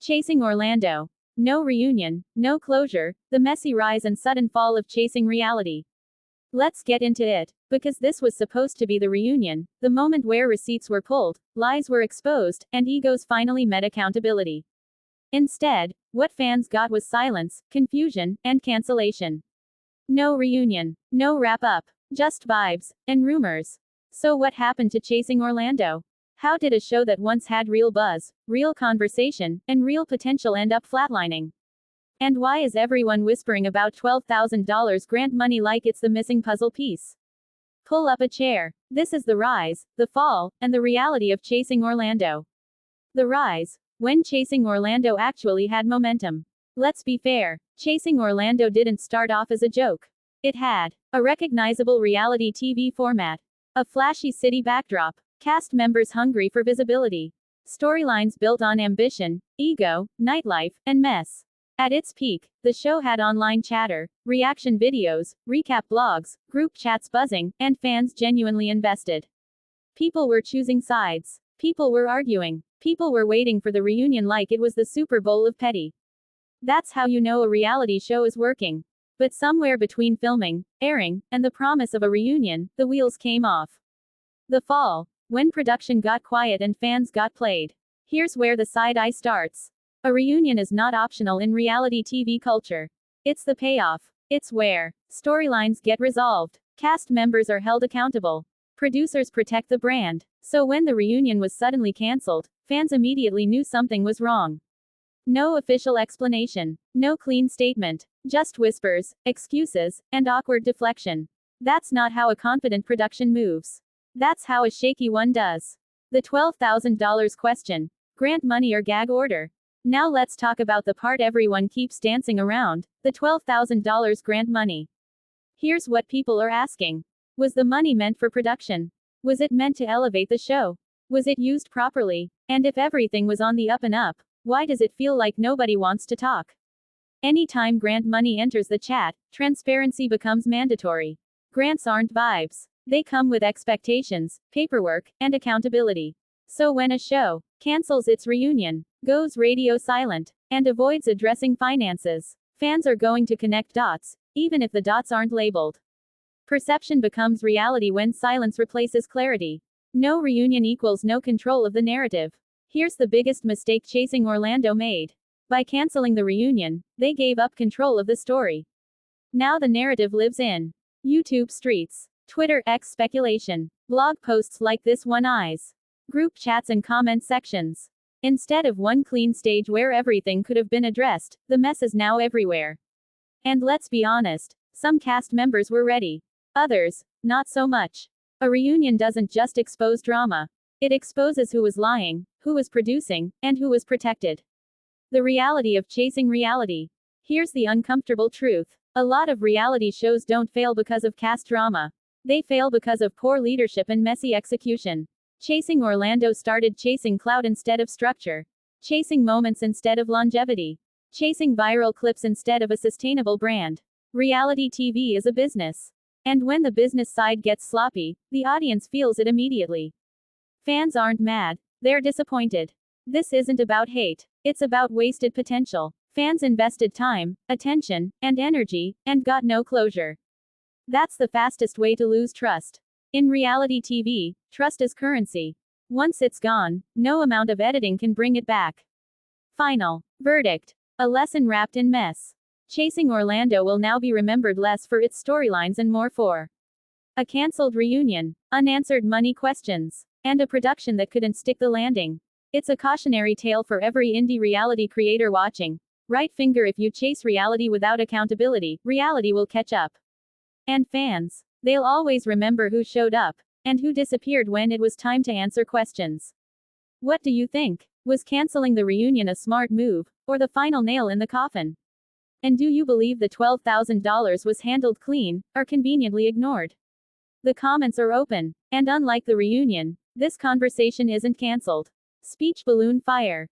Chasing Orlando. No reunion, no closure, the messy rise and sudden fall of Chasing Reality. Let's get into it, because this was supposed to be the reunion, the moment where receipts were pulled, lies were exposed, and egos finally met accountability. Instead, what fans got was silence, confusion, and cancellation. No reunion, no wrap-up, just vibes, and rumors. So what happened to Chasing Orlando? How did a show that once had real buzz, real conversation, and real potential end up flatlining? And why is everyone whispering about $12,000 grant money like it's the missing puzzle piece? Pull up a chair. This is the rise, the fall, and the reality of Chasing Orlando. The rise. When Chasing Orlando actually had momentum. Let's be fair, Chasing Orlando didn't start off as a joke. It had a recognizable reality TV format, a flashy city backdrop, cast members hungry for visibility, storylines built on ambition, ego, nightlife, and mess. At its peak, the show had online chatter, reaction videos, recap blogs, group chats buzzing, and fans genuinely invested. People were choosing sides. People were arguing. People were waiting for the reunion like it was the Super Bowl of petty. That's how you know a reality show is working. But somewhere between filming, airing, and the promise of a reunion, the wheels came off. The fall. When production got quiet and fans got played. Here's where the side-eye starts. A reunion is not optional in reality TV culture. It's the payoff. It's where storylines get resolved, cast members are held accountable, producers protect the brand. So when the reunion was suddenly cancelled, fans immediately knew something was wrong. No official explanation, no clean statement, just whispers, excuses, and awkward deflection. That's not how a confident production moves. That's how a shaky one does. The $12,000 question. Grant money or gag order? Now let's talk about the part everyone keeps dancing around, the $12,000 grant money. Here's what people are asking. Was the money meant for production? Was it meant to elevate the show? Was it used properly? And if everything was on the up and up, why does it feel like nobody wants to talk? Anytime grant money enters the chat, transparency becomes mandatory. Grants aren't vibes. They come with expectations, paperwork, and accountability. So when a show cancels its reunion, goes radio silent, and avoids addressing finances, fans are going to connect dots, even if the dots aren't labeled. Perception becomes reality when silence replaces clarity. No reunion equals no control of the narrative. Here's the biggest mistake Chasing Orlando made. By canceling the reunion, they gave up control of the story. Now the narrative lives in YouTube streets, Twitter X speculation, blog posts like this one eyes, group chats and comment sections. Instead of one clean stage where everything could have been addressed, the mess is now everywhere. And let's be honest, some cast members were ready. Others, not so much. A reunion doesn't just expose drama. It exposes who was lying, who was producing, and who was protected. The reality of Chasing Reality. Here's the uncomfortable truth. A lot of reality shows don't fail because of cast drama. They fail because of poor leadership and messy execution. Chasing Orlando started chasing clout instead of structure. Chasing moments instead of longevity. Chasing viral clips instead of a sustainable brand. Reality TV is a business. And when the business side gets sloppy, the audience feels it immediately. Fans aren't mad, they're disappointed. This isn't about hate, it's about wasted potential. Fans invested time, attention, and energy, and got no closure. That's the fastest way to lose trust. In reality TV, trust is currency. Once it's gone, no amount of editing can bring it back. Final verdict. A lesson wrapped in mess. Chasing Orlando will now be remembered less for its storylines and more for a cancelled reunion, unanswered money questions, and a production that couldn't stick the landing. It's a cautionary tale for every indie reality creator watching. Right finger if you chase reality without accountability, reality will catch up. And fans, they'll always remember who showed up, and who disappeared when it was time to answer questions. What do you think? Was canceling the reunion a smart move, or the final nail in the coffin? And do you believe the $12,000 was handled clean, or conveniently ignored? The comments are open, and unlike the reunion, this conversation isn't cancelled. Speech balloon fire.